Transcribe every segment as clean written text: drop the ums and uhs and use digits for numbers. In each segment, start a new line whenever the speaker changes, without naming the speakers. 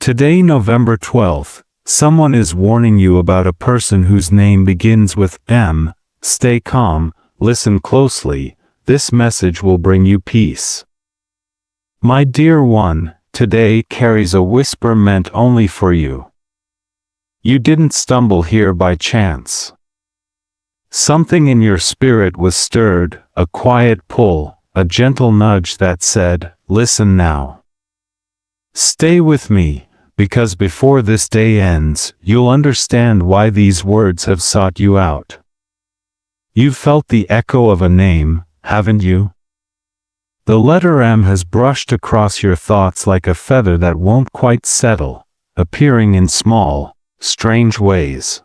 Today, November 12th, someone is warning you about a person whose name begins with M. Stay calm, listen closely, this message will bring you peace. My dear one, today carries a whisper meant only for you. You didn't stumble here by chance. Something in your spirit was stirred, a quiet pull, a gentle nudge that said, listen now. Stay with me, because before this day ends, you'll understand why these words have sought you out. You've felt the echo of a name, haven't you? The letter M has brushed across your thoughts like a feather that won't quite settle, appearing in small, strange ways.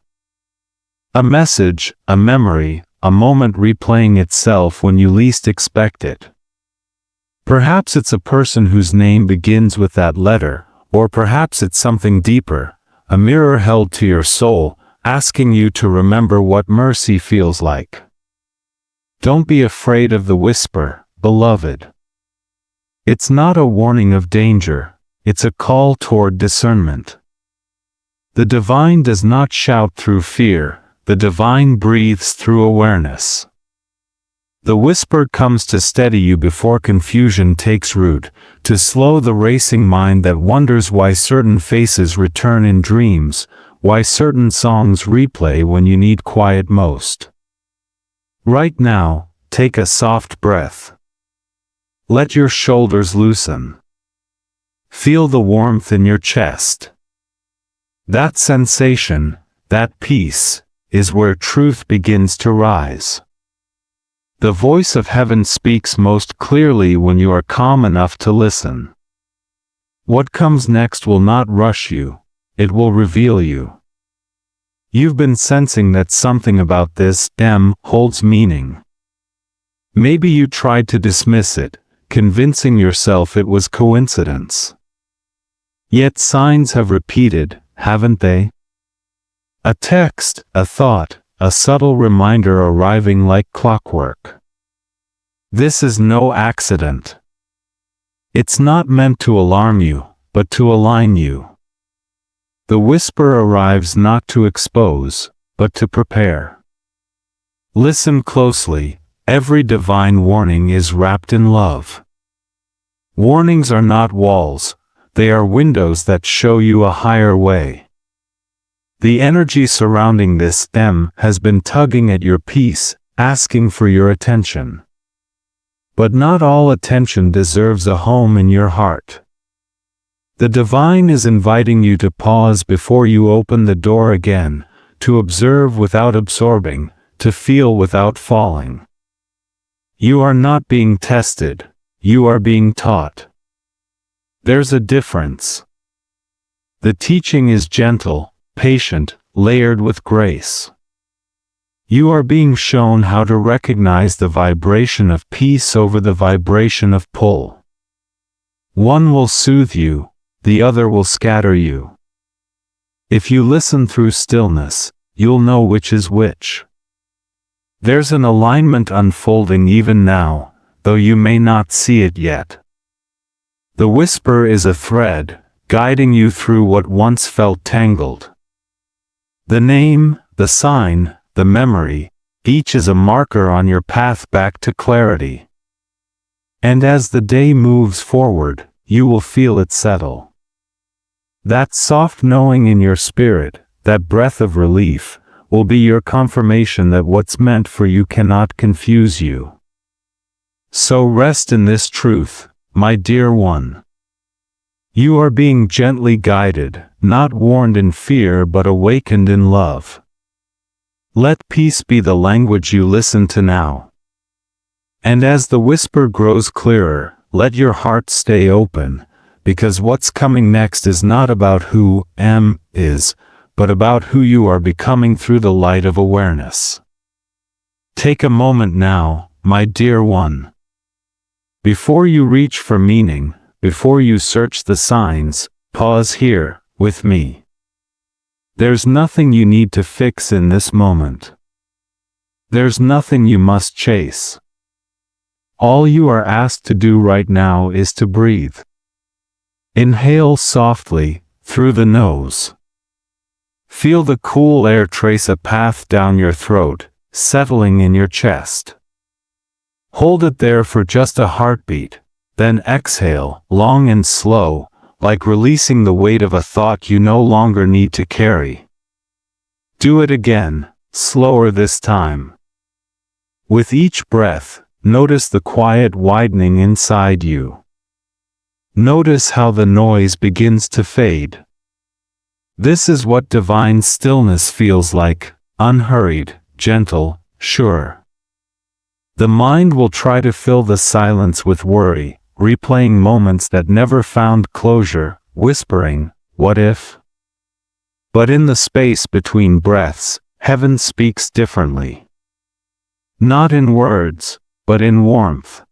A message, a memory, a moment replaying itself when you least expect it. Perhaps it's a person whose name begins with that letter, or perhaps it's something deeper, a mirror held to your soul, asking you to remember what mercy feels like. Don't be afraid of the whisper, beloved. It's not a warning of danger, it's a call toward discernment. The divine does not shout through fear, the divine breathes through awareness. The whisper comes to steady you before confusion takes root, to slow the racing mind that wonders why certain faces return in dreams, why certain songs replay when you need quiet most. Right now, take a soft breath. Let your shoulders loosen. Feel the warmth in your chest. That sensation, that peace, is where truth begins to rise. The voice of heaven speaks most clearly when you are calm enough to listen. What comes next will not rush you, it will reveal you. You've been sensing that something about this M holds meaning. Maybe you tried to dismiss it, convincing yourself it was coincidence. Yet signs have repeated, haven't they? A text, a thought, a subtle reminder arriving like clockwork. This is no accident. It's not meant to alarm you, but to align you. The whisper arrives not to expose, but to prepare. Listen closely, every divine warning is wrapped in love. Warnings are not walls, they are windows that show you a higher way. The energy surrounding this M has been tugging at your peace, asking for your attention. But not all attention deserves a home in your heart. The divine is inviting you to pause before you open the door again, to observe without absorbing, to feel without falling. You are not being tested, you are being taught. There's a difference. The teaching is gentle, patient, layered with grace. You are being shown how to recognize the vibration of peace over the vibration of pull. One will soothe you, the other will scatter you. If you listen through stillness, you'll know which is which. There's an alignment unfolding even now, though you may not see it yet. The whisper is a thread, guiding you through what once felt tangled. The name, the sign, the memory, each is a marker on your path back to clarity. And as the day moves forward, you will feel it settle. That soft knowing in your spirit, that breath of relief, will be your confirmation that what's meant for you cannot confuse you. So rest in this truth, my dear one. You are being gently guided, not warned in fear but awakened in love. Let peace be the language you listen to now. And as the whisper grows clearer, let your heart stay open, because what's coming next is not about who M is, but about who you are becoming through the light of awareness. Take a moment now, my dear one. Before you reach for meaning, before you search the signs, pause here, with me. There's nothing you need to fix in this moment. There's nothing you must chase. All you are asked to do right now is to breathe. Inhale softly, through through the nose. Feel the cool air trace a path down your throat, settling in your chest. Hold it there for just a heartbeat, then exhale, long and slow, like releasing the weight of a thought you no longer need to carry. Do it again, slower this time. With each breath, notice the quiet widening inside you. Notice how the noise begins to fade. This is what divine stillness feels like, unhurried, gentle, sure. The mind will try to fill the silence with worry, replaying moments that never found closure, whispering, "What if?" But in the space between breaths, heaven speaks differently. Not in words, but in warmth.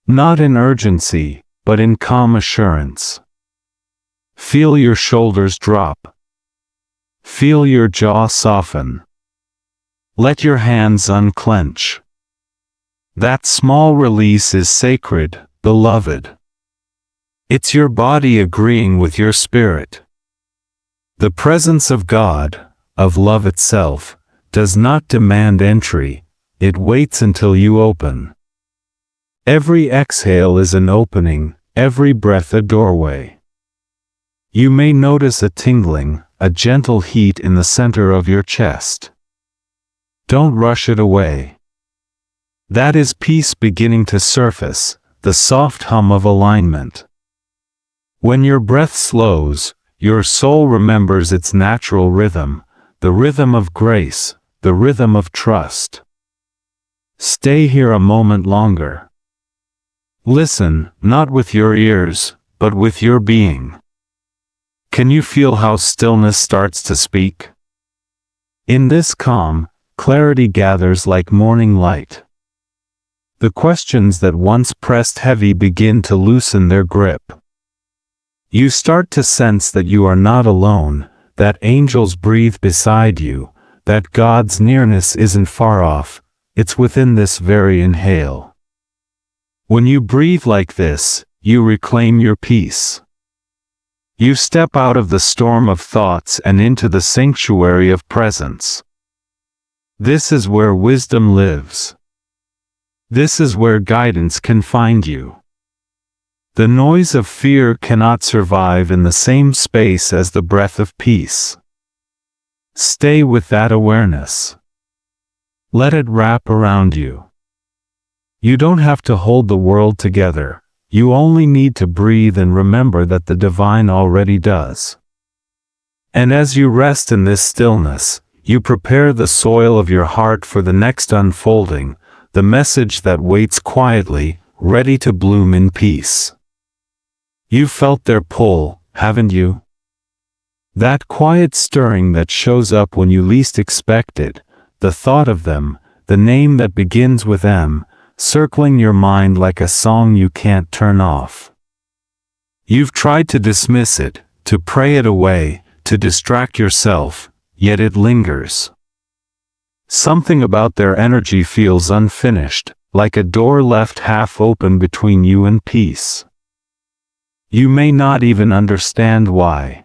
Not in urgency, but in calm assurance. Feel your shoulders drop. Feel your jaw soften. Let your hands unclench. That small release is sacred, beloved. It's your body agreeing with your spirit. The presence of God, of love itself, does not demand entry, it waits until you open. Every exhale is an opening, every breath a doorway. You may notice a tingling, a gentle heat in the center of your chest. Don't rush it away. That is peace beginning to surface, the soft hum of alignment. When your breath slows, your soul remembers its natural rhythm, the rhythm of grace, the rhythm of trust. Stay here a moment longer. Listen, not with your ears, but with your being. Can you feel how stillness starts to speak? In this calm, clarity gathers like morning light. The questions that once pressed heavy begin to loosen their grip. You start to sense that you are not alone, that angels breathe beside you, that God's nearness isn't far off, it's within this very inhale. When you breathe like this, you reclaim your peace. You step out of the storm of thoughts and into the sanctuary of presence. This is where wisdom lives. This is where guidance can find you. The noise of fear cannot survive in the same space as the breath of peace. Stay with that awareness. Let it wrap around you. You don't have to hold the world together. You only need to breathe and remember that the divine already does. And as you rest in this stillness, you prepare the soil of your heart for the next unfolding, the message that waits quietly, ready to bloom in peace. You've felt their pull, haven't you? That quiet stirring that shows up when you least expect it, the thought of them, the name that begins with M, circling your mind like a song you can't turn off. You've tried to dismiss it, to pray it away, to distract yourself, yet it lingers. Something about their energy feels unfinished, like a door left half open between you and peace. You may not even understand why.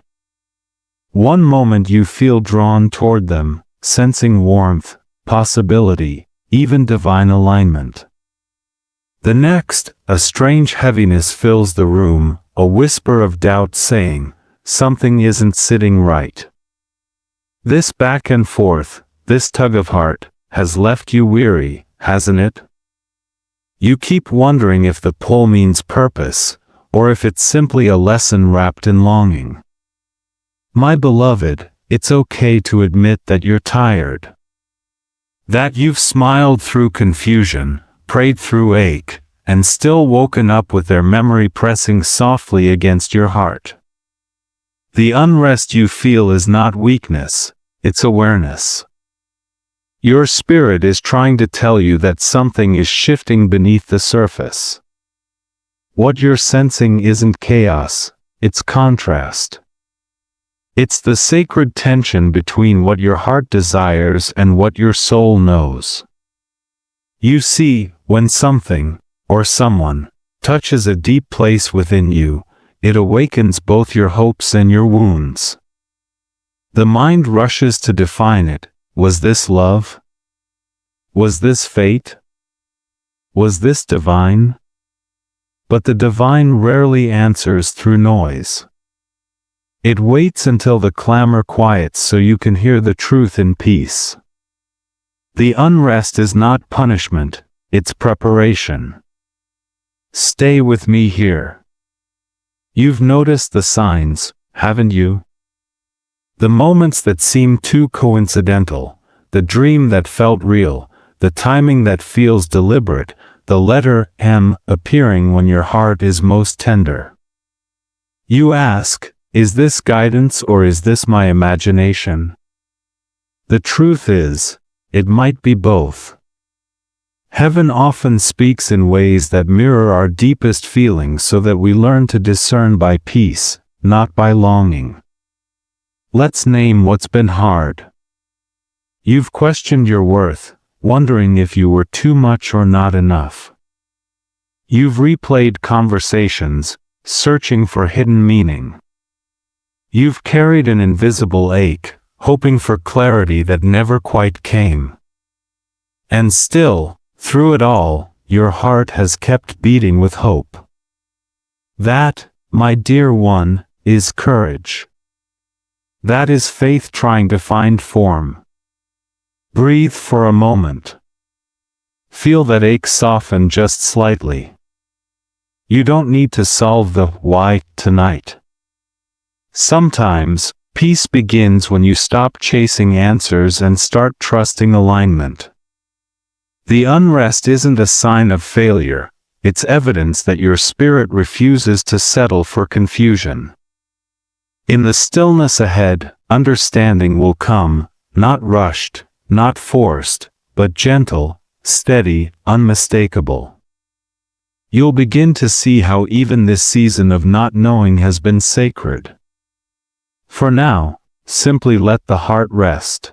One moment you feel drawn toward them, sensing warmth, possibility, even divine alignment. The next, a strange heaviness fills the room, a whisper of doubt saying, something isn't sitting right. This back and forth, this tug of heart, has left you weary, hasn't it? You keep wondering if the pull means purpose, or if it's simply a lesson wrapped in longing. My beloved, it's okay to admit that you're tired. That you've smiled through confusion, prayed through ache, and still woken up with their memory pressing softly against your heart. The unrest you feel is not weakness, it's awareness. Your spirit is trying to tell you that something is shifting beneath the surface. What you're sensing isn't chaos, it's contrast. It's the sacred tension between what your heart desires and what your soul knows. You see, when something, or someone, touches a deep place within you, it awakens both your hopes and your wounds. The mind rushes to define it. Was this love? Was this fate? Was this divine? But the divine rarely answers through noise. It waits until the clamor quiets so you can hear the truth in peace. The unrest is not punishment, it's preparation. Stay with me here. You've noticed the signs, haven't you? The moments that seem too coincidental, the dream that felt real, the timing that feels deliberate, the letter M appearing when your heart is most tender. You ask, is this guidance or is this my imagination? The truth is, it might be both. Heaven often speaks in ways that mirror our deepest feelings so that we learn to discern by peace, not by longing. Let's name what's been hard. You've questioned your worth, wondering if you were too much or not enough. You've replayed conversations, searching for hidden meaning. You've carried an invisible ache, hoping for clarity that never quite came. And still, through it all, your heart has kept beating with hope. That, my dear one, is courage. That is faith trying to find form. Breathe for a moment. Feel that ache soften just slightly. You don't need to solve the why tonight. Sometimes, peace begins when you stop chasing answers and start trusting alignment. The unrest isn't a sign of failure, it's evidence that your spirit refuses to settle for confusion. In the stillness ahead, understanding will come, not rushed, not forced, but gentle, steady, unmistakable. You'll begin to see how even this season of not knowing has been sacred. For now, simply let the heart rest.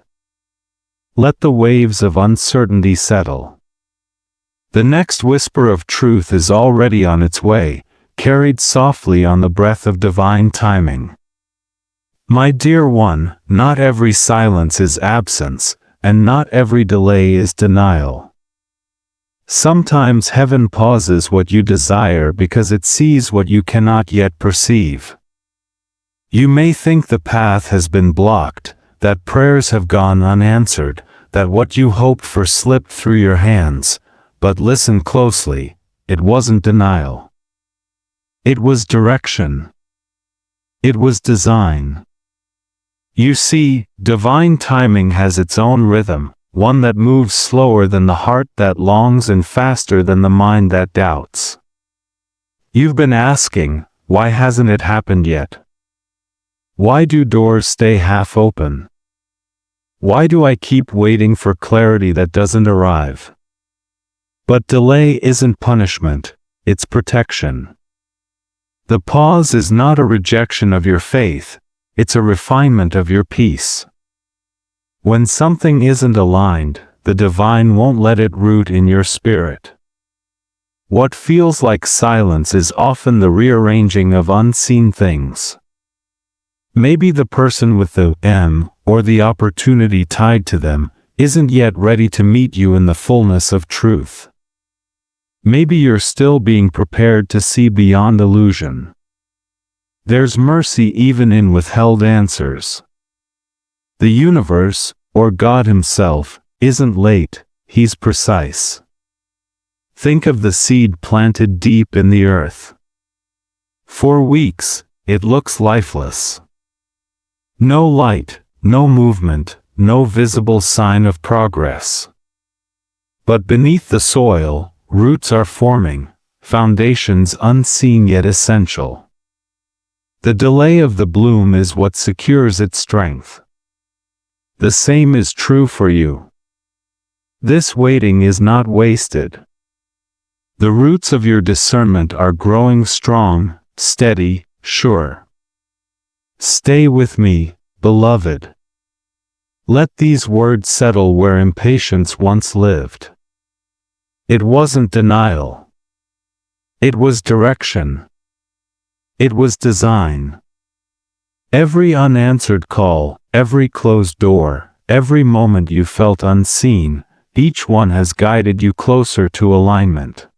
Let the waves of uncertainty settle. The next whisper of truth is already on its way, carried softly on the breath of divine timing. My dear one, not every silence is absence, and not every delay is denial. Sometimes heaven pauses what you desire because it sees what you cannot yet perceive. You may think the path has been blocked, that prayers have gone unanswered, that what you hoped for slipped through your hands, but listen closely, it wasn't denial. It was direction. It was design. You see, divine timing has its own rhythm, one that moves slower than the heart that longs and faster than the mind that doubts. You've been asking, why hasn't it happened yet? Why do doors stay half open? Why do I keep waiting for clarity that doesn't arrive? But delay isn't punishment, it's protection. The pause is not a rejection of your faith, it's a refinement of your peace. When something isn't aligned, the divine won't let it root in your spirit. What feels like silence is often the rearranging of unseen things. Maybe the person with the M, or the opportunity tied to them, isn't yet ready to meet you in the fullness of truth. Maybe you're still being prepared to see beyond illusion. There's mercy even in withheld answers. The universe, or God Himself, isn't late, He's precise. Think of the seed planted deep in the earth. For weeks, it looks lifeless. No light, no movement, no visible sign of progress. But beneath the soil, roots are forming, foundations unseen yet essential. The delay of the bloom is what secures its strength. The same is true for you. This waiting is not wasted. The roots of your discernment are growing strong, steady, sure. Stay with me, beloved. Let these words settle where impatience once lived. It wasn't denial. It was direction. It was design. Every unanswered call, every closed door, every moment you felt unseen, each one has guided you closer to alignment.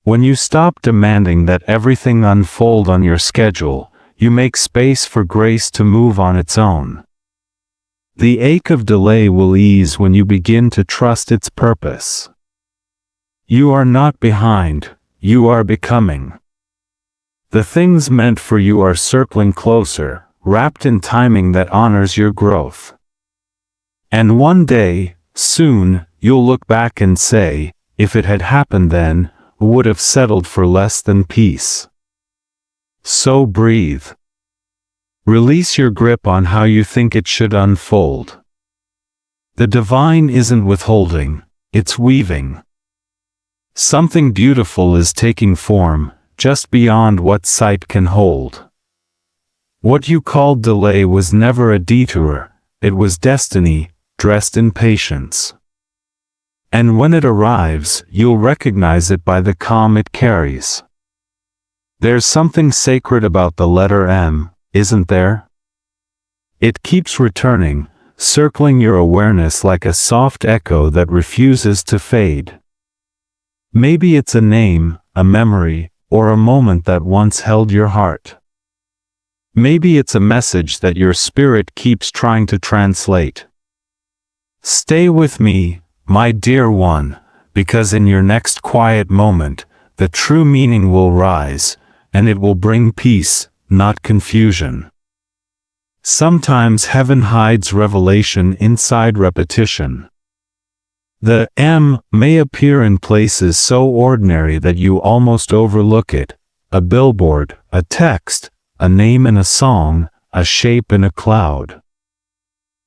When you stop demanding that everything unfold on your schedule, you make space for grace to move on its own. The ache of delay will ease when you begin to trust its purpose. You are not behind, you are becoming. The things meant for you are circling closer, wrapped in timing that honors your growth. And one day, soon, you'll look back and say, if it had happened then, would have settled for less than peace. So breathe. Release your grip on how you think it should unfold. The divine isn't withholding, it's weaving. Something beautiful is taking form, just beyond what sight can hold. What you called delay was never a detour, it was destiny, dressed in patience. And when it arrives, you'll recognize it by the calm it carries. There's something sacred about the letter M, isn't there? It keeps returning, circling your awareness like a soft echo that refuses to fade. Maybe it's a name, a memory, or a moment that once held your heart. Maybe it's a message that your spirit keeps trying to translate. Stay with me, my dear one, because in your next quiet moment, the true meaning will rise, and it will bring peace, not confusion. Sometimes heaven hides revelation inside repetition. The M may appear in places so ordinary that you almost overlook it: a billboard, a text, a name in a song, a shape in a cloud.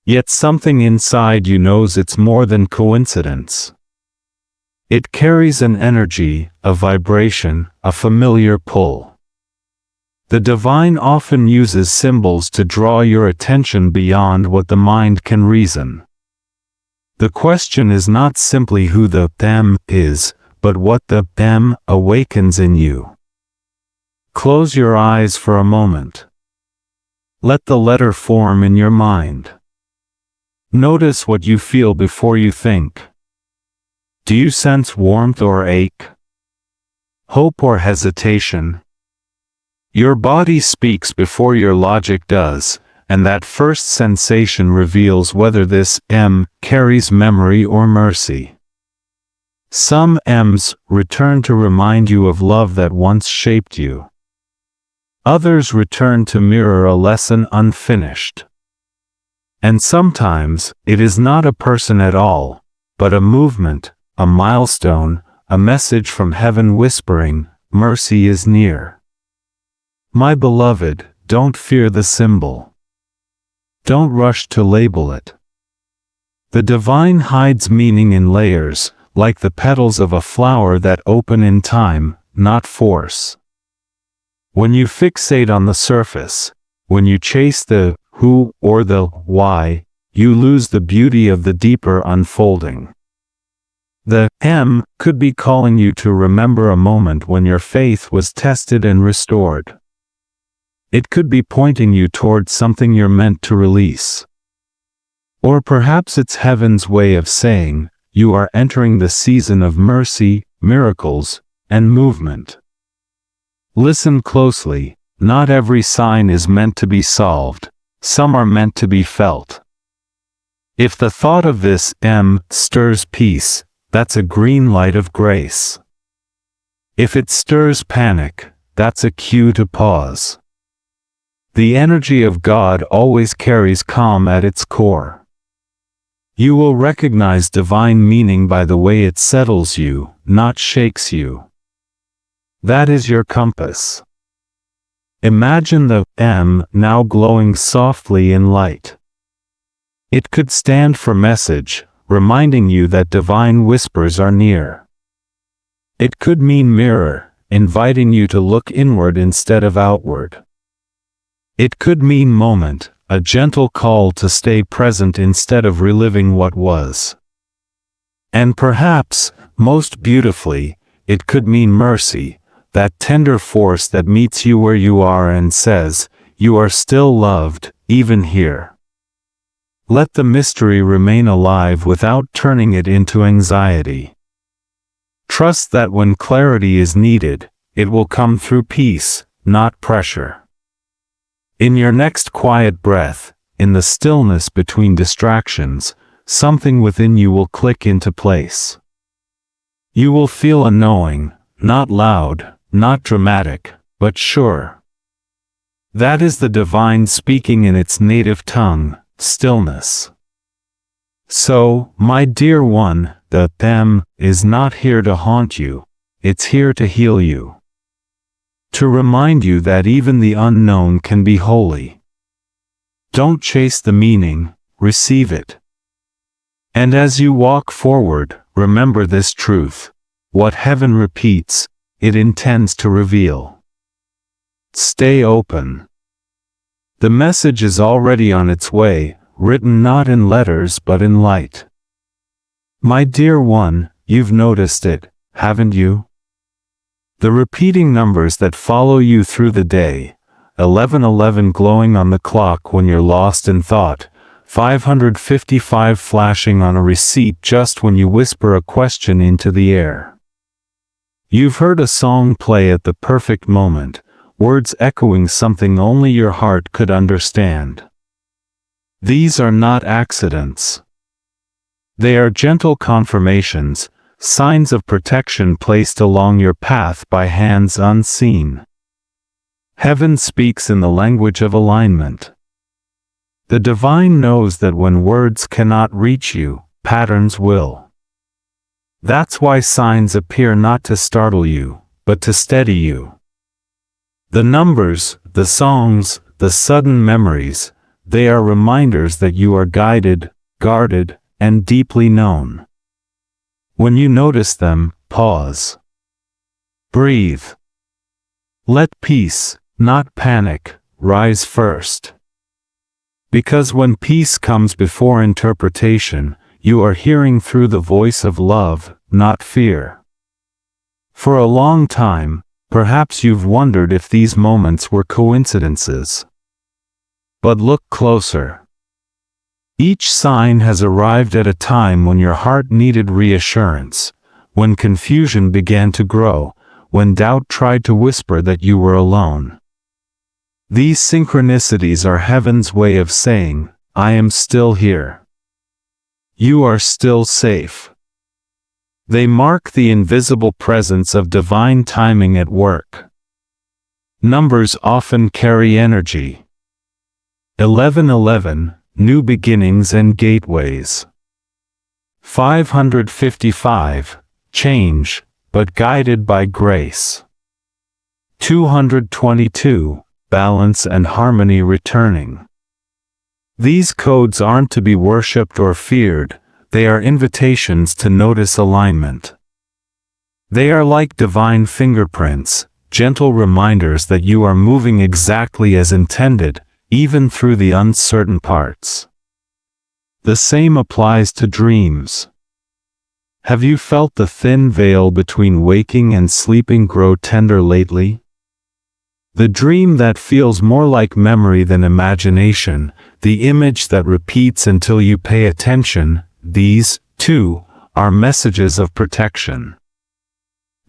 Yet something inside you knows it's more than coincidence. It carries an energy, a vibration, a familiar pull. The divine often uses symbols to draw your attention beyond what the mind can reason. The question is not simply who the M is, but what the M awakens in you. Close your eyes for a moment. Let the letter form in your mind. Notice what you feel before you think. Do you sense warmth or ache? Hope or hesitation? Your body speaks before your logic does, and that first sensation reveals whether this M carries memory or mercy. Some M's return to remind you of love that once shaped you. Others return to mirror a lesson unfinished. And sometimes, it is not a person at all, but a movement, a milestone, a message from heaven whispering, mercy is near. My beloved, don't fear the symbol. Don't rush to label it. The divine hides meaning in layers, like the petals of a flower that open in time, not force. When you fixate on the surface, when you chase the who or the why, you lose the beauty of the deeper unfolding. The M could be calling you to remember a moment when your faith was tested and restored. It could be pointing you toward something you're meant to release. Or perhaps it's heaven's way of saying, you are entering the season of mercy, miracles, and movement. Listen closely, not every sign is meant to be solved. Some are meant to be felt. If the thought of this M stirs peace, that's a green light of grace. If it stirs panic, that's a cue to pause. The energy of God always carries calm at its core. You will recognize divine meaning by the way it settles you, not shakes you. That is your compass. Imagine the M now glowing softly in light. It could stand for message, reminding you that divine whispers are near. It could mean mirror, inviting you to look inward instead of outward. It could mean moment, a gentle call to stay present instead of reliving what was. And perhaps, most beautifully, it could mean mercy, that tender force that meets you where you are and says, "You are still loved, even here." Let the mystery remain alive without turning it into anxiety. Trust that when clarity is needed, it will come through peace, not pressure. In your next quiet breath, in the stillness between distractions, something within you will click into place. You will feel a knowing, not loud, not dramatic, but sure. That is the divine speaking in its native tongue, stillness. So, my dear one, the them is not here to haunt you, it's here to heal you. To remind you that even the unknown can be holy. Don't chase the meaning, receive it. And as you walk forward, remember this truth: what heaven repeats, it intends to reveal. Stay open. The message is already on its way, written not in letters but in light. My dear one, you've noticed it, haven't you? The repeating numbers that follow you through the day, 1111 glowing on the clock when you're lost in thought, 555 flashing on a receipt just when you whisper a question into the air. You've heard a song play at the perfect moment, words echoing something only your heart could understand. These are not accidents. They are gentle confirmations, signs of protection placed along your path by hands unseen. Heaven speaks in the language of alignment. The divine knows that when words cannot reach you, patterns will. That's why signs appear not to startle you, but to steady you. The numbers, the songs, the sudden memories, they are reminders that you are guided, guarded, and deeply known. When you notice them, pause. Breathe. Let peace, not panic, rise first. Because when peace comes before interpretation, you are hearing through the voice of love, not fear. For a long time, perhaps you've wondered if these moments were coincidences. But look closer. Each sign has arrived at a time when your heart needed reassurance, when confusion began to grow, when doubt tried to whisper that you were alone. These synchronicities are heaven's way of saying, I am still here. You are still safe. They mark the invisible presence of divine timing at work. Numbers often carry energy. 1111, new beginnings and gateways. 555, change, but guided by grace. 222, balance and harmony returning. These codes aren't to be worshipped or feared, they are invitations to notice alignment. They are like divine fingerprints, gentle reminders that you are moving exactly as intended, even through the uncertain parts. The same applies to dreams. Have you felt the thin veil between waking and sleeping grow tender lately? The dream that feels more like memory than imagination, the image that repeats until you pay attention, these, too, are messages of protection.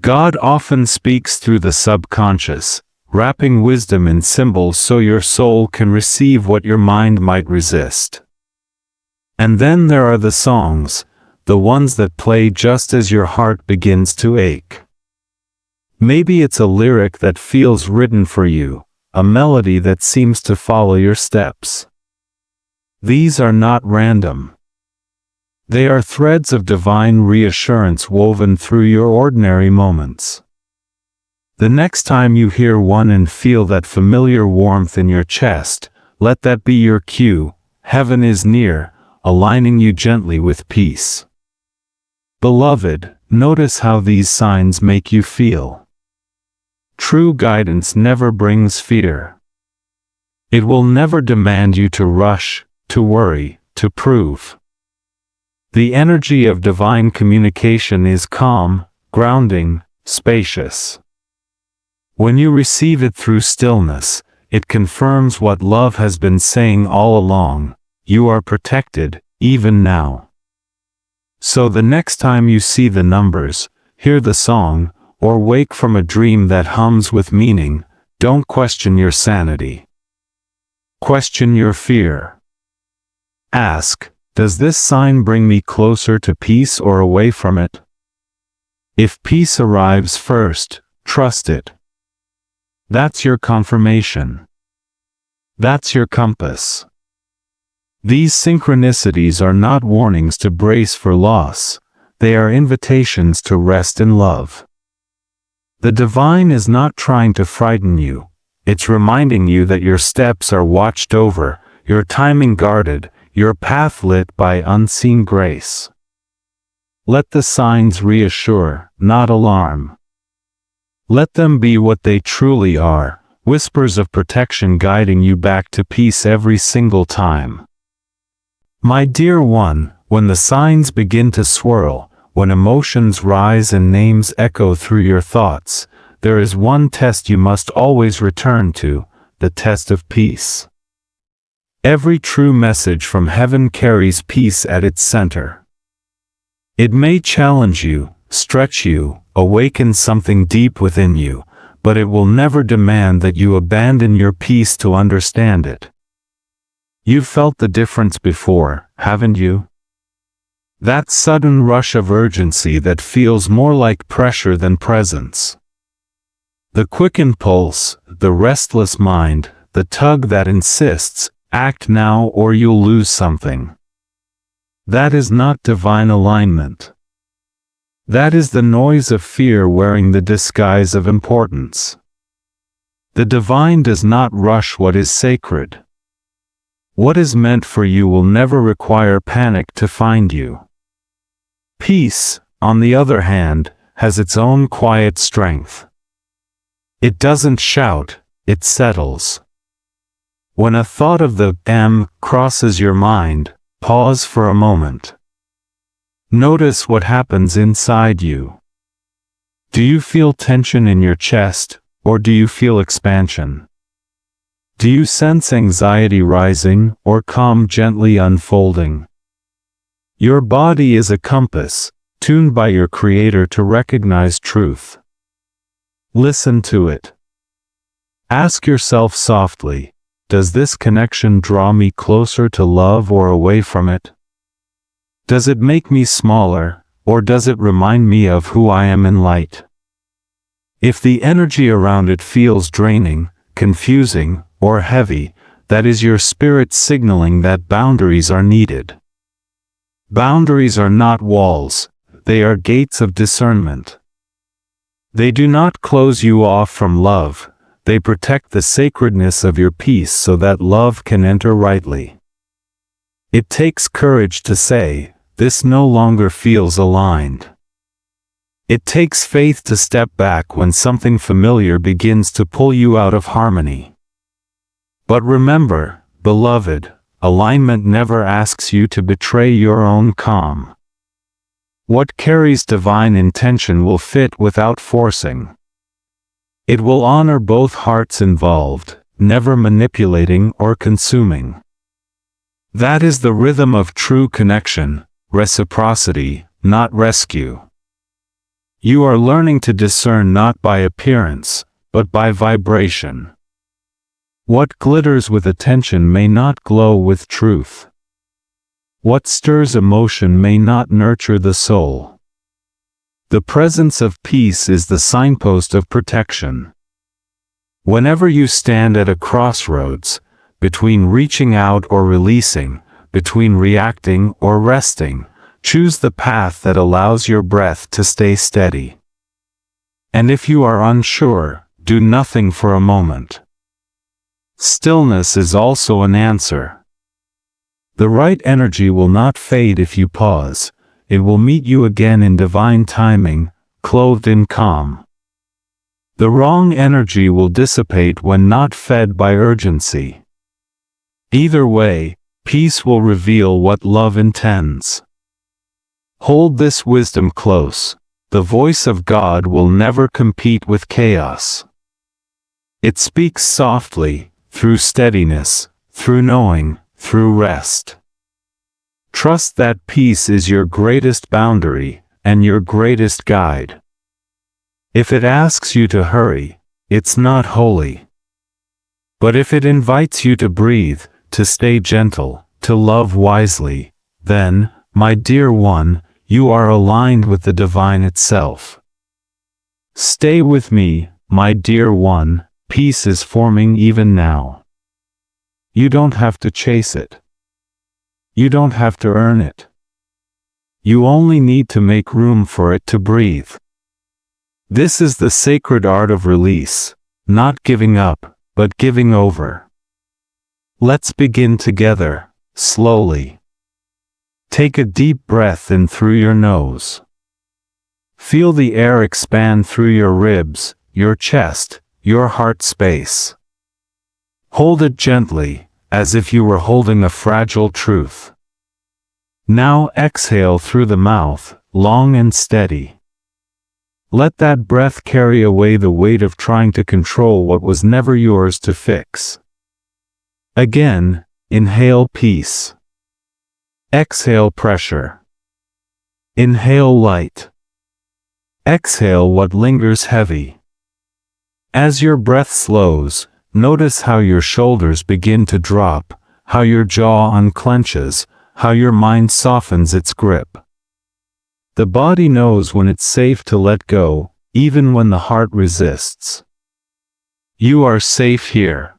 God often speaks through the subconscious, wrapping wisdom in symbols so your soul can receive what your mind might resist. And then there are the songs, the ones that play just as your heart begins to ache. Maybe it's a lyric that feels written for you, a melody that seems to follow your steps. These are not random. They are threads of divine reassurance woven through your ordinary moments. The next time you hear one and feel that familiar warmth in your chest, let that be your cue. Heaven is near, aligning you gently with peace. Beloved, notice how these signs make you feel. True guidance never brings fear. It will never demand you to rush, to worry, to prove. The energy of divine communication is calm, grounding, spacious. When you receive it through stillness, it confirms what love has been saying all along: you are protected, even now. So the next time you see the numbers, hear the song, or wake from a dream that hums with meaning, don't question your sanity. Question your fear. Ask, does this sign bring me closer to peace or away from it? If peace arrives first, trust it. That's your confirmation. That's your compass. These synchronicities are not warnings to brace for loss, they are invitations to rest in love. The divine is not trying to frighten you, it's reminding you that your steps are watched over, your timing guarded, your path lit by unseen grace. Let the signs reassure, not alarm. Let them be what they truly are, whispers of protection guiding you back to peace every single time. My dear one, when the signs begin to swirl, when emotions rise and names echo through your thoughts, there is one test you must always return to, the test of peace. Every true message from heaven carries peace at its center. It may challenge you, stretch you, awaken something deep within you, but it will never demand that you abandon your peace to understand it. You've felt the difference before, haven't you? That sudden rush of urgency that feels more like pressure than presence. The quick impulse, the restless mind, the tug that insists, act now or you'll lose something. That is not divine alignment. That is the noise of fear wearing the disguise of importance. The divine does not rush what is sacred. What is meant for you will never require panic to find you. Peace, on the other hand, has its own quiet strength. It doesn't shout, it settles. When a thought of the M crosses your mind, pause for a moment. Notice what happens inside you. Do you feel tension in your chest, or do you feel expansion? Do you sense anxiety rising, or calm gently unfolding? Your body is a compass, tuned by your Creator to recognize truth. Listen to it. Ask yourself softly, does this connection draw me closer to love or away from it? Does it make me smaller, or does it remind me of who I am in light? If the energy around it feels draining, confusing, or heavy, that is your spirit signaling that boundaries are needed. Boundaries are not walls, they are gates of discernment. They do not close you off from love, they protect the sacredness of your peace so that love can enter rightly. It takes courage to say, this no longer feels aligned. It takes faith to step back when something familiar begins to pull you out of harmony. But remember, beloved, alignment never asks you to betray your own calm. What carries divine intention will fit without forcing. It will honor both hearts involved, never manipulating or consuming. That is the rhythm of true connection, reciprocity, not rescue. You are learning to discern not by appearance, but by vibration. What glitters with attention may not glow with truth. What stirs emotion may not nurture the soul. The presence of peace is the signpost of protection. Whenever you stand at a crossroads, between reaching out or releasing, between reacting or resting, choose the path that allows your breath to stay steady. And if you are unsure, do nothing for a moment. Stillness is also an answer. The right energy will not fade if you pause. It will meet you again in divine timing, clothed in calm. The wrong energy will dissipate when not fed by urgency. Either way, peace will reveal what love intends. Hold this wisdom close. The voice of God will never compete with chaos. It speaks softly, through steadiness, through knowing, through rest. Trust that peace is your greatest boundary, and your greatest guide. If it asks you to hurry, it's not holy. But if it invites you to breathe, to stay gentle, to love wisely, then, my dear one, you are aligned with the divine itself. Stay with me, my dear one, peace is forming even now. You don't have to chase it. You don't have to earn it. You only need to make room for it to breathe. This is the sacred art of release, not giving up, but giving over. Let's begin together, slowly. Take a deep breath in through your nose. Feel the air expand through your ribs, your chest, your heart space. Hold it gently, as if you were holding a fragile truth. Now exhale through the mouth, long and steady. Let that breath carry away the weight of trying to control what was never yours to fix. Again, inhale peace. Exhale pressure. Inhale light. Exhale what lingers heavy. As your breath slows, notice how your shoulders begin to drop, how your jaw unclenches, how your mind softens its grip. The body knows when it's safe to let go, even when the heart resists. You are safe here.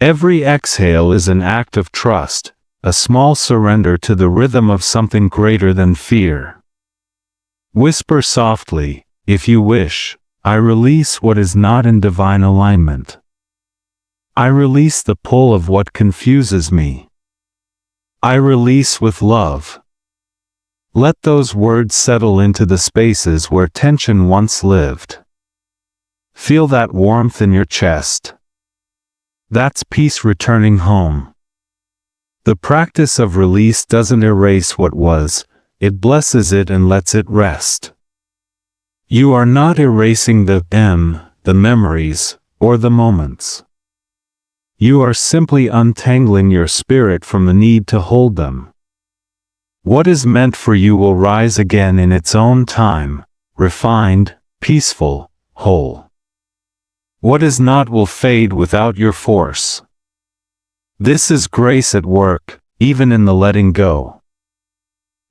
Every exhale is an act of trust, a small surrender to the rhythm of something greater than fear. Whisper softly, if you wish, I release what is not in divine alignment. I release the pull of what confuses me. I release with love. Let those words settle into the spaces where tension once lived. Feel that warmth in your chest. That's peace returning home. The practice of release doesn't erase what was, it blesses it and lets it rest. You are not erasing the memories, or the moments. You are simply untangling your spirit from the need to hold them. What is meant for you will rise again in its own time, refined, peaceful, whole. What is not will fade without your force. This is grace at work, even in the letting go.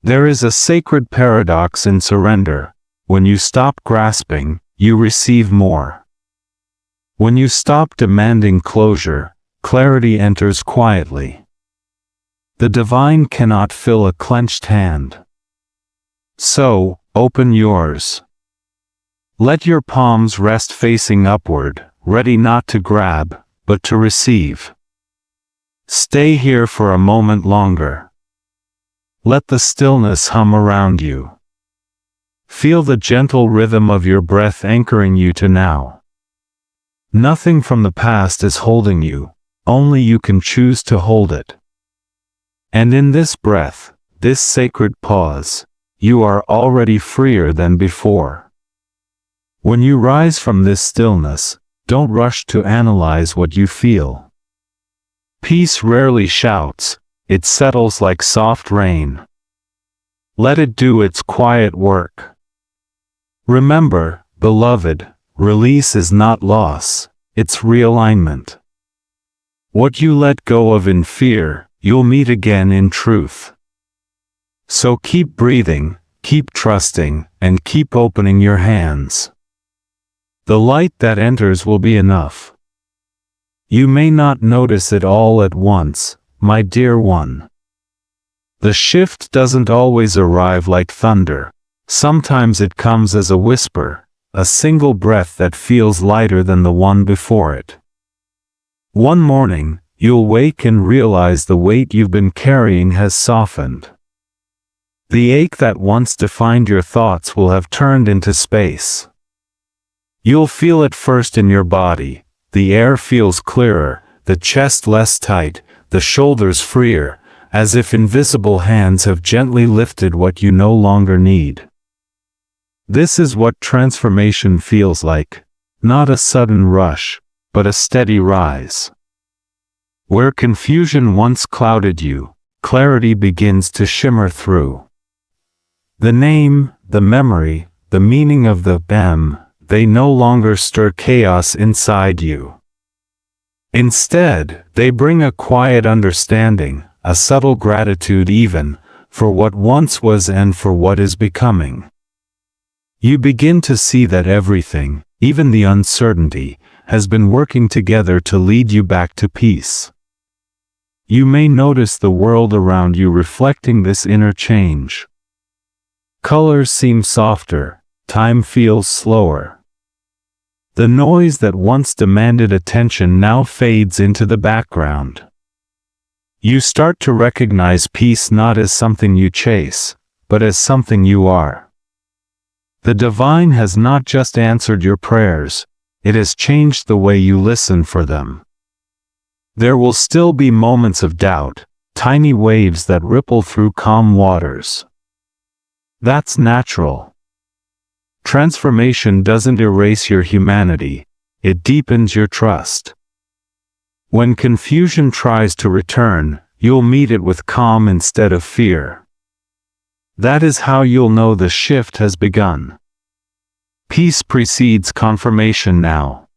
There is a sacred paradox in surrender. When you stop grasping, you receive more. When you stop demanding closure, clarity enters quietly. The divine cannot fill a clenched hand. So, open yours. Let your palms rest facing upward, ready not to grab, but to receive. Stay here for a moment longer. Let the stillness hum around you. Feel the gentle rhythm of your breath anchoring you to now. Nothing from the past is holding you, only you can choose to hold it. And in this breath, this sacred pause, you are already freer than before. When you rise from this stillness, don't rush to analyze what you feel. Peace rarely shouts, it settles like soft rain. Let it do its quiet work. Remember, beloved, release is not loss, it's realignment. What you let go of in fear, you'll meet again in truth. So keep breathing, keep trusting, and keep opening your hands. The light that enters will be enough. You may not notice it all at once, my dear one. The shift doesn't always arrive like thunder. Sometimes it comes as a whisper, a single breath that feels lighter than the one before it. One morning, you'll wake and realize the weight you've been carrying has softened. The ache that once defined your thoughts will have turned into space. You'll feel it first in your body. The air feels clearer, the chest less tight, the shoulders freer, as if invisible hands have gently lifted what you no longer need. This is what transformation feels like, not a sudden rush, but a steady rise. Where confusion once clouded you, clarity begins to shimmer through. The name, the memory, the meaning of the they no longer stir chaos inside you. Instead, they bring a quiet understanding, a subtle gratitude even, for what once was and for what is becoming. You begin to see that everything, even the uncertainty, has been working together to lead you back to peace. You may notice the world around you reflecting this inner change. Colors seem softer, time feels slower. The noise that once demanded attention now fades into the background. You start to recognize peace not as something you chase, but as something you are. The divine has not just answered your prayers, it has changed the way you listen for them. There will still be moments of doubt, tiny waves that ripple through calm waters. That's natural. Transformation doesn't erase your humanity, it deepens your trust. When confusion tries to return, you'll meet it with calm instead of fear. That is how you'll know the shift has begun. Peace precedes confirmation now.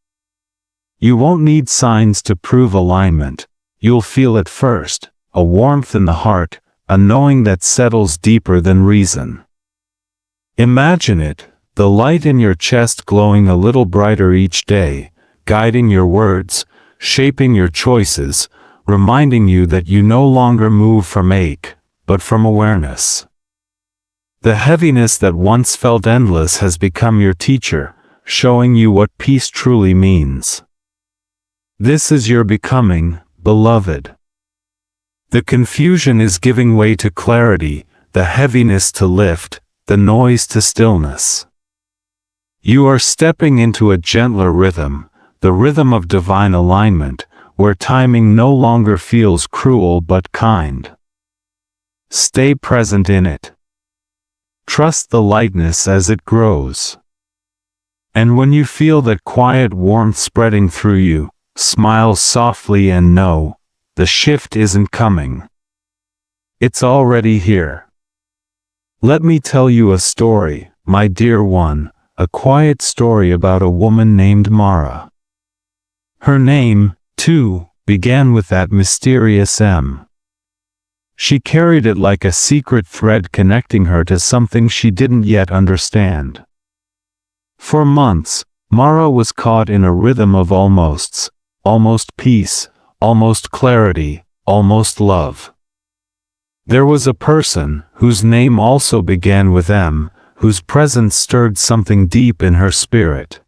You won't need signs to prove alignment, you'll feel it first, a warmth in the heart, a knowing that settles deeper than reason. Imagine it, the light in your chest glowing a little brighter each day, guiding your words, shaping your choices, reminding you that you no longer move from ache, but from awareness. The heaviness that once felt endless has become your teacher, showing you what peace truly means. This is your becoming, beloved. The confusion is giving way to clarity, the heaviness to lift, the noise to stillness. You are stepping into a gentler rhythm, the rhythm of divine alignment, where timing no longer feels cruel but kind. Stay present in it. Trust the lightness as it grows. And when you feel that quiet warmth spreading through you, smile softly and know, the shift isn't coming. It's already here. Let me tell you a story, my dear one, a quiet story about a woman named Mara. Her name, too, began with that mysterious M. She carried it like a secret thread connecting her to something she didn't yet understand. For months, Mara was caught in a rhythm of almosts, almost peace, almost clarity, almost love. There was a person, whose name also began with M, whose presence stirred something deep in her spirit.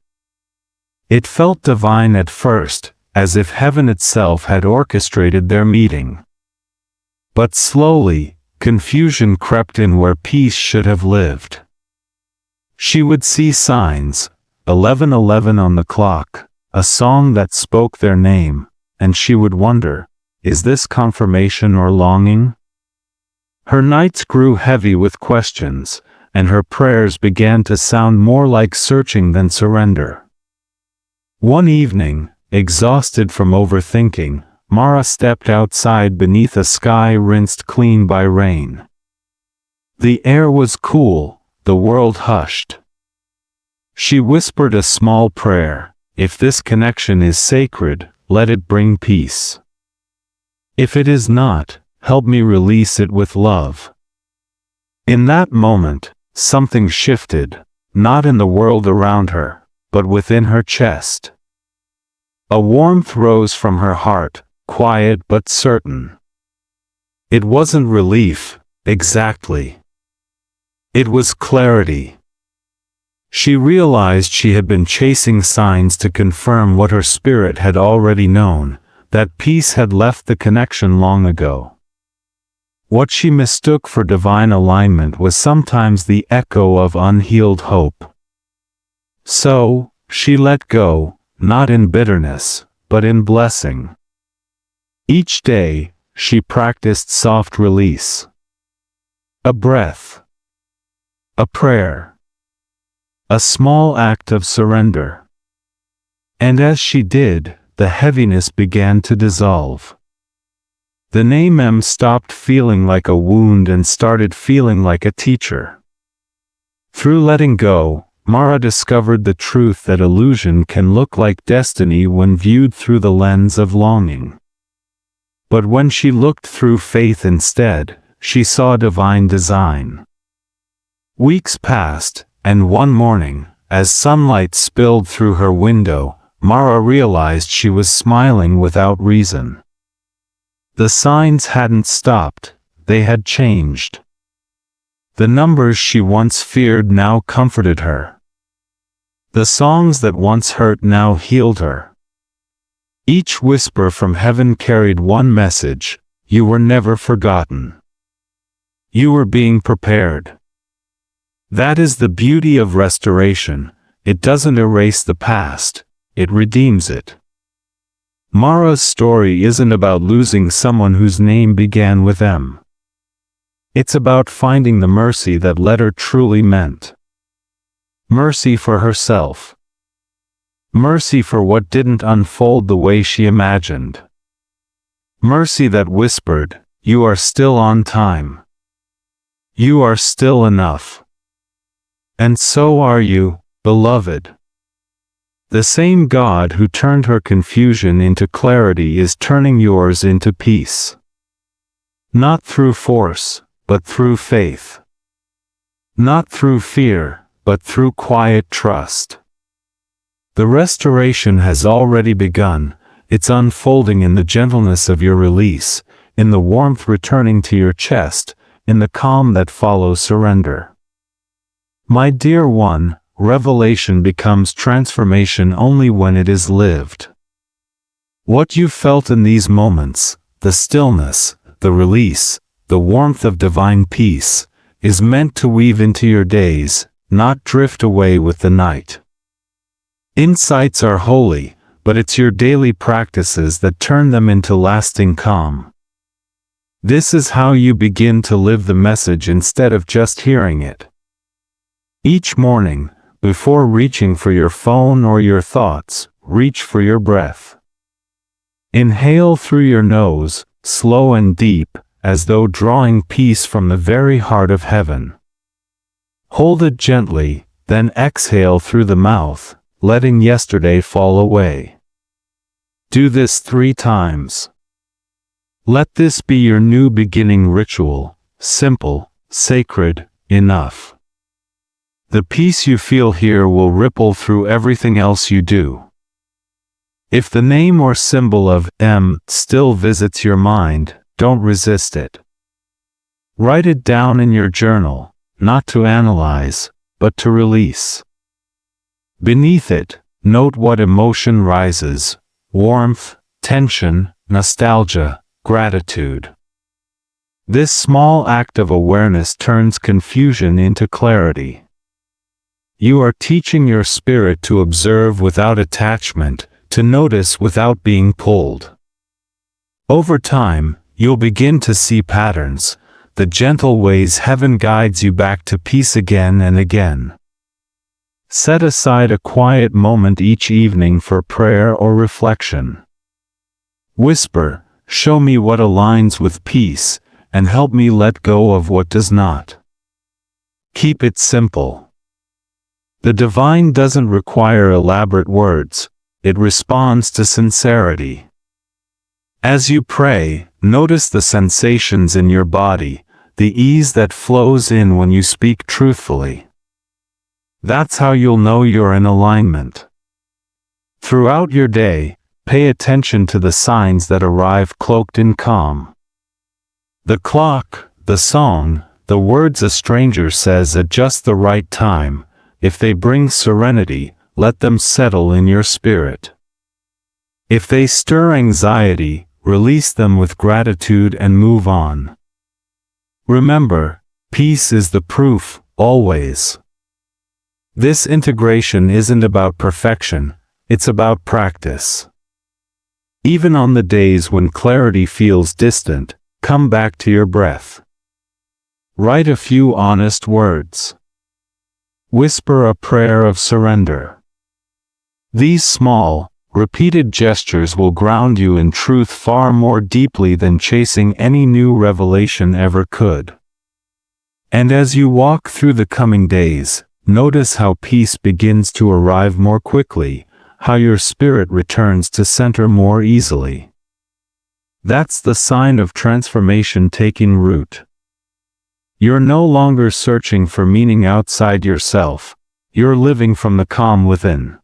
It felt divine at first, as if heaven itself had orchestrated their meeting. But slowly, confusion crept in where peace should have lived. She would see signs, 11:11 on the clock, a song that spoke their name, and she would wonder, is this confirmation or longing? Her nights grew heavy with questions, and her prayers began to sound more like searching than surrender. One evening, exhausted from overthinking, Mara stepped outside beneath a sky rinsed clean by rain. The air was cool, the world hushed. She whispered a small prayer, if this connection is sacred, let it bring peace. If it is not, help me release it with love. In that moment, something shifted, not in the world around her, but within her chest. A warmth rose from her heart, quiet but certain. It wasn't relief, exactly. It was clarity. She realized she had been chasing signs to confirm what her spirit had already known, that peace had left the connection long ago. What she mistook for divine alignment was sometimes the echo of unhealed hope. So, she let go, not in bitterness, but in blessing. Each day, she practiced soft release. A breath. A prayer. A small act of surrender. And as she did, the heaviness began to dissolve. The name M stopped feeling like a wound and started feeling like a teacher. Through letting go, Mara discovered the truth that illusion can look like destiny when viewed through the lens of longing. But when she looked through faith instead, she saw divine design. Weeks passed, and one morning, as sunlight spilled through her window, Mara realized she was smiling without reason. The signs hadn't stopped, they had changed. The numbers she once feared now comforted her. The songs that once hurt now healed her. Each whisper from heaven carried one message: you were never forgotten. You were being prepared. That is the beauty of restoration. It doesn't erase the past, it redeems it. Mara's story isn't about losing someone whose name began with M. It's about finding the mercy that letter truly meant. Mercy for herself. Mercy for what didn't unfold the way she imagined. Mercy that whispered, "You are still on time. You are still enough. And so are you, beloved." The same God who turned her confusion into clarity is turning yours into peace. Not through force, but through faith. Not through fear, but through quiet trust. The restoration has already begun. It's unfolding in the gentleness of your release, in the warmth returning to your chest, in the calm that follows surrender. My dear one, revelation becomes transformation only when it is lived. What you felt in these moments, the stillness, the release, the warmth of divine peace, is meant to weave into your days, not drift away with the night. Insights are holy, but it's your daily practices that turn them into lasting calm. This is how you begin to live the message instead of just hearing it. Each morning, before reaching for your phone or your thoughts, reach for your breath. Inhale through your nose, slow and deep, as though drawing peace from the very heart of heaven. Hold it gently, then exhale through the mouth, letting yesterday fall away. Do this 3 times. Let this be your new beginning ritual, simple, sacred, enough. The peace you feel here will ripple through everything else you do. If the name or symbol of M still visits your mind, don't resist it. Write it down in your journal, not to analyze, but to release. Beneath it, note what emotion rises: warmth, tension, nostalgia, gratitude. This small act of awareness turns confusion into clarity. You are teaching your spirit to observe without attachment, to notice without being pulled. Over time, you'll begin to see patterns, the gentle ways heaven guides you back to peace again and again. Set aside a quiet moment each evening for prayer or reflection. Whisper, "Show me what aligns with peace, and help me let go of what does not." Keep it simple. The divine doesn't require elaborate words, it responds to sincerity. As you pray, notice the sensations in your body, the ease that flows in when you speak truthfully. That's how you'll know you're in alignment. Throughout your day, pay attention to the signs that arrive cloaked in calm. The clock, the song, the words a stranger says at just the right time. If they bring serenity, let them settle in your spirit. If they stir anxiety, release them with gratitude and move on. Remember, peace is the proof, always. This integration isn't about perfection, it's about practice. Even on the days when clarity feels distant, come back to your breath. Write a few honest words. Whisper a prayer of surrender. These small, Repeated gestures will ground you in truth far more deeply than chasing any new revelation ever could. And as you walk through the coming days, notice how peace begins to arrive more quickly, how your spirit returns to center more easily. That's the sign of transformation taking root. You're no longer searching for meaning outside yourself, you're living from the calm within.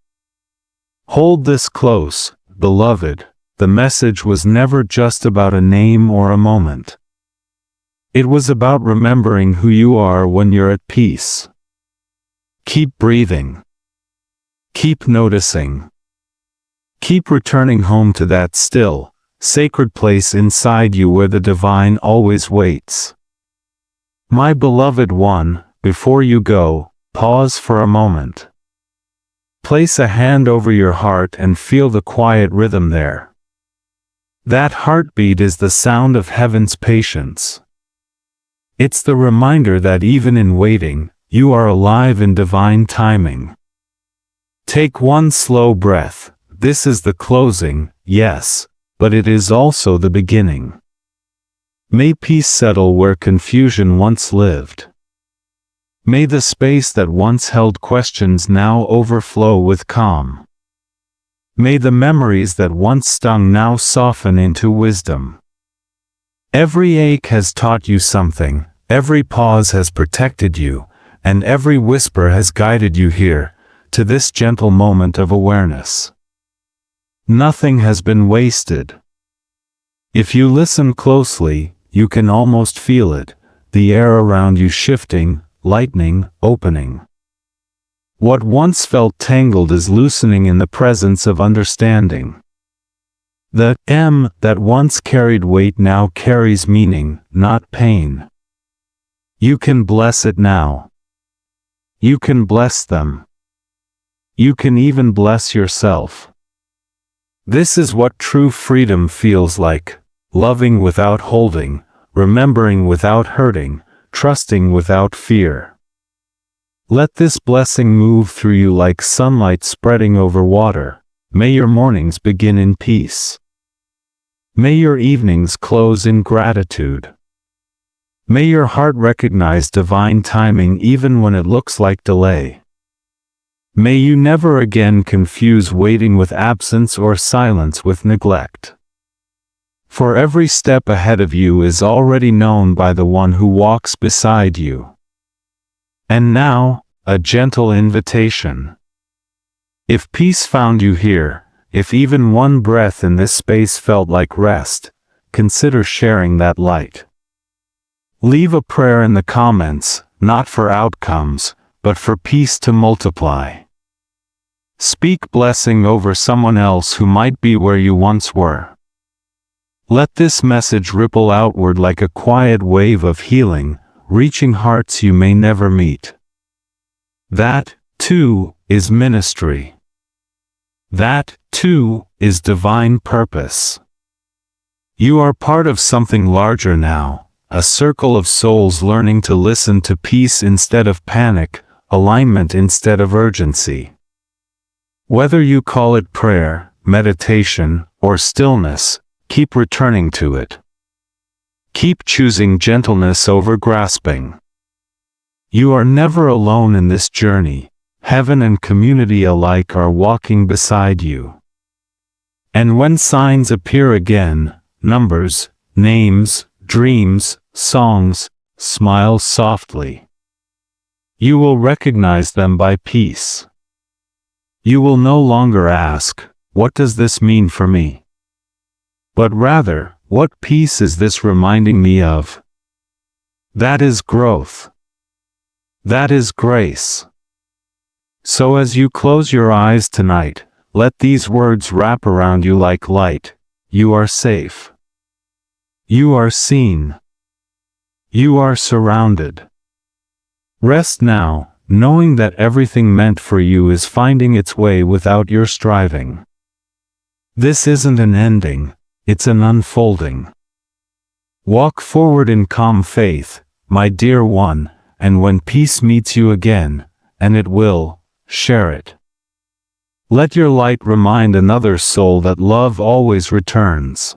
Hold this close, beloved. The message was never just about a name or a moment. It was about remembering who you are when you're at peace. Keep breathing. Keep noticing. Keep returning home to that still, sacred place inside you where the divine always waits. My beloved one, before you go, pause for a moment. Place a hand over your heart and feel the quiet rhythm there. That heartbeat is the sound of heaven's patience. It's the reminder that even in waiting, you are alive in divine timing. Take one slow breath. This is the closing, yes, but it is also the beginning. May peace settle where confusion once lived. May the space that once held questions now overflow with calm. May the memories that once stung now soften into wisdom. Every ache has taught you something, every pause has protected you, and every whisper has guided you here, to this gentle moment of awareness. Nothing has been wasted. If you listen closely, you can almost feel it, the air around you shifting, lightening, opening. What once felt tangled is loosening in the presence of understanding. The M that once carried weight now carries meaning, not pain. You can bless it now. You can bless them. You can even bless yourself. This is what true freedom feels like, loving without holding, remembering without hurting, trusting without fear. Let this blessing move through you like sunlight spreading over water. May your mornings begin in peace. May your evenings close in gratitude. May your heart recognize divine timing even when it looks like delay. May you never again confuse waiting with absence or silence with neglect. For every step ahead of you is already known by the one who walks beside you. And now, a gentle invitation. If peace found you here, if even one breath in this space felt like rest, consider sharing that light. Leave a prayer in the comments, not for outcomes, but for peace to multiply. Speak blessing over someone else who might be where you once were. Let this message ripple outward like a quiet wave of healing, reaching hearts you may never meet. That, too, is ministry. That, too, is divine purpose. You are part of something larger now, a circle of souls learning to listen to peace instead of panic, alignment instead of urgency. Whether you call it prayer, meditation, or stillness, keep returning to it. Keep choosing gentleness over grasping. You are never alone in this journey. Heaven and community alike are walking beside you. And when signs appear again, numbers, names, dreams, songs, smile softly. You will recognize them by peace. You will no longer ask, "What does this mean for me?" But rather, "What peace is this reminding me of?" That is growth. That is grace. So as you close your eyes tonight, let these words wrap around you like light. You are safe. You are seen. You are surrounded. Rest now, knowing that everything meant for you is finding its way without your striving. This isn't an ending. It's an unfolding. Walk forward in calm faith, my dear one, and when peace meets you again, and it will, share it. Let your light remind another soul that love always returns.